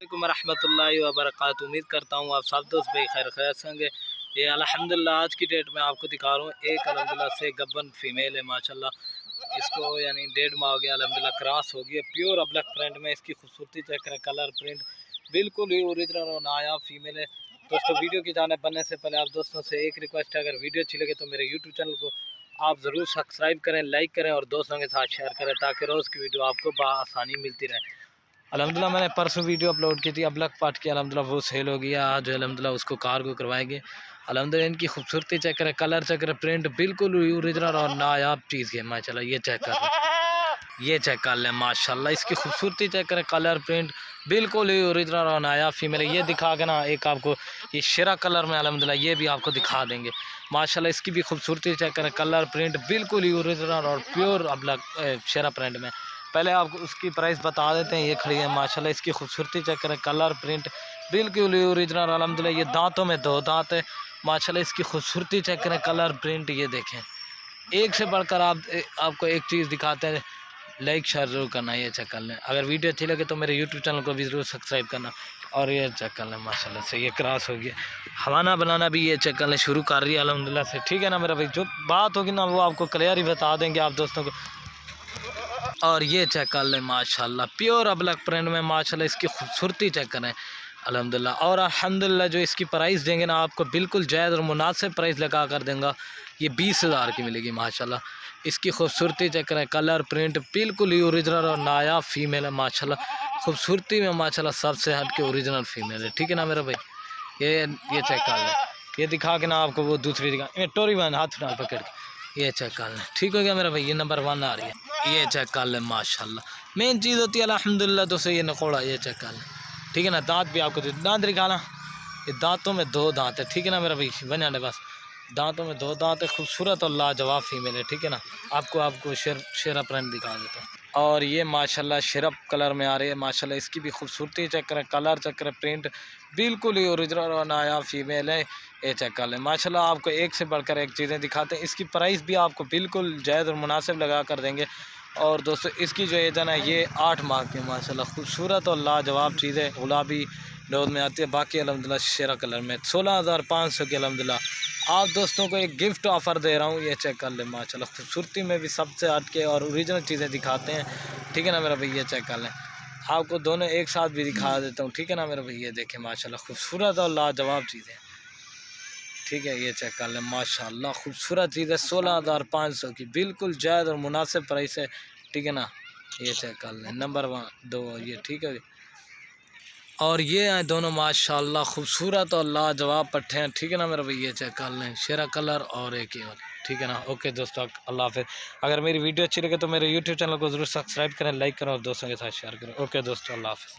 वालेकुम रहमतुल्लाहि व बरकातुहू। उम्मीद करता हूँ आप सब दोस्त भाई खैर खैर होंगे। ये अल्हम्दुलिल्लाह आज की डेट में आपको दिखा रहा हूँ एक अल्हम्दुलिल्लाह से गब्बन फीमेल है माशाल्लाह। इसको यानी 1.5 माह हो गया अल्हम्दुलिल्लाह, क्रॉस हो गई है प्योर अब्लक प्रिंट में। इसकी खूबसूरती चेक करें, कलर प्रिंट बिल्कुल ही ओरिजिनल और नायाब फीमेल है। दोस्तों वीडियो की जाने बनने से पहले आप दोस्तों से एक रिक्वेस्ट है, अगर वीडियो अच्छी लगे तो मेरे यूट्यूब चैनल को आप ज़रूर सब्सक्राइब करें, लाइक करें और दोस्तों के साथ शेयर करें ताकि रोज़ की वीडियो आपको बआसानी मिलती रहे। अल्हम्दुलिल्लाह मैंने परसों वीडियो अपलोड की थी अब्लक पाट की, अल्हम्दुलिल्लाह वो सेल हो गया। आज अल्हम्दुलिल्लाह उसको कार्गो करवाएंगे। अल्हम्दुलिल्लाह इनकी खूबसूरती चेक करें, कलर चेक करें, प्रिंट बिल्कुल ओरिजिनल और नायाब चीज़ है माशाल्लाह। ये चेक कर लें, ये चेक कर लें माशाल्लाह। इसकी खूबसूरती चेक करें, कलर प्रिंट बिल्कुल ही ओरिजिनल और नायाब फीमेल है। ये दिखा के ना एक आपको ये शेरा कलर में अल्हम्दुलिल्लाह ये भी आपको दिखा देंगे माशाल्लाह। इसकी भी खूबसूरती चेक करें, कलर प्रिंट बिल्कुल ही ओरिजिनल और प्योर अब्लक शेरा प्रिंट में। पहले आपको उसकी प्राइस बता देते हैं। ये खड़ी है माशाल्लाह, इसकी खूबसूरती चेक करें, कलर प्रिंट बिल्कुल ओरिजिनल अल्हम्दुलिल्लाह। ये दांतों में 2 दांत है माशाल्लाह। इसकी खूबसूरती चेक करें, कलर प्रिंट ये देखें, एक से बढ़कर आपको एक चीज़ दिखाते हैं। लाइक शेयर जरूर करना, ये चेक कर लें। अगर वीडियो अच्छी लगे तो मेरे यूट्यूब चैनल को भी ज़रूर सब्सक्राइब करना। और ये चेक कर लें माशाल्लाह से, ये क्रॉस हो गया। हवाना बनाना भी ये चेक कर लें शुरू कर रही है अल्हम्दुलिल्लाह से, ठीक है ना मेरा भाई। जो बात होगी ना वो आपको क्लियर ही बता देंगे आप दोस्तों को। और ये चेक कर लें माशाल्लाह, प्योर अब्लक प्रिंट में माशाल्लाह। इसकी खूबसूरती चेक करें अल्हम्दुलिल्लाह। और अल्हम्दुलिल्लाह जो इसकी प्राइस देंगे ना आपको बिल्कुल जायज़ और मुनासिब प्राइस लगा कर देंगे। ये 20,000 की मिलेगी माशाल्लाह। इसकी खूबसूरती चेक करें, कलर प्रिंट बिल्कुल ही ओरिजिनल और नायाब फीमेल है माशाल्लाह। खूबसूरती में माशाल्लाह सबसे हट के ओरिजिनल फीमेल है, ठीक है ना मेरा भाई। ये चेक कर लें, ये दिखा के ना आपको वो दूसरी दिखा टोरी मैन हाथ ना पकड़ के ये चेक कर लें, ठीक हो गया मेरा भाई। ये नंबर 1 आ रही है, ये चेक कर लें माशाल्लाह। मेन चीज़ होती है अल्हम्दुलिल्लाह तो से ये नकोड़ा, ये चेक कर लें, ठीक है ना। दांत भी आपको दांत दिखाना, ये दांतों में 2 दांत है, ठीक है ना मेरा भाई। बना बस दांतों में 2 दांत है, खूबसूरत और लाजवाब फीमेल है, ठीक है ना। आपको शेरा प्रिंट दिखा देता हूँ। और ये माशाल्लाह शरफ कलर में आ रही है माशाल्लाह। इसकी भी खूबसूरती चेक करें, कलर चेक करें, प्रिंट बिल्कुल ही ओरिजिनल और नायाब फीमेल है। ये चेक कर लें माशाल्लाह। आपको एक से बढ़कर एक चीज़ें दिखाते हैं। इसकी प्राइस भी आपको बिल्कुल जायज़ और मुनासिब लगा कर देंगे। और दोस्तों इसकी जो एज है ना ये 8 माह की माशाल्लाह। खूबसूरत और लाजवाब चीज़ें गुलाबी डोज में आती है। बाकी अल्हम्दुलिल्लाह शेरा कलर में 16,500 की अल्हम्दुलिल्लाह आप दोस्तों को एक गिफ्ट ऑफ़र दे रहा हूँ। ये चेक कर लें माशाल्लाह। खूबसूरती में भी सबसे हट के और ओरिजिनल चीज़ें दिखाते हैं, ठीक है ना मेरा भैया। चेक कर लें, आपको दोनों एक साथ भी दिखा देता हूँ, ठीक है ना मेरा भैया। देखें माशाल्लाह खूबसूरत और लाजवाब चीज़ें, ठीक है। ये चेक कर लें माशाल्लाह, खूबसूरत चीज़ है। 16,500 की बिल्कुल जायज़ और मुनासिब प्राइस है, ठीक है ना। ये चेक कर लें नंबर 1 2 ये, ठीक है। और ये हैं दोनों माशाल्लाह खूबसूरत और लाजवाब पट्टे हैं, ठीक है ना मेरा भैया। चेक कर लें शेरा कलर और एक ही, ठीक है ना। ओके दोस्तों, अल्लाह हाफ़िज़। अगर मेरी वीडियो अच्छी लगे तो मेरे यूट्यूब चैनल को ज़रूर सब्सक्राइब करें, लाइक करें और दोस्तों के साथ शेयर करें। ओके दोस्तों, अल्लाह हाफ़िज़।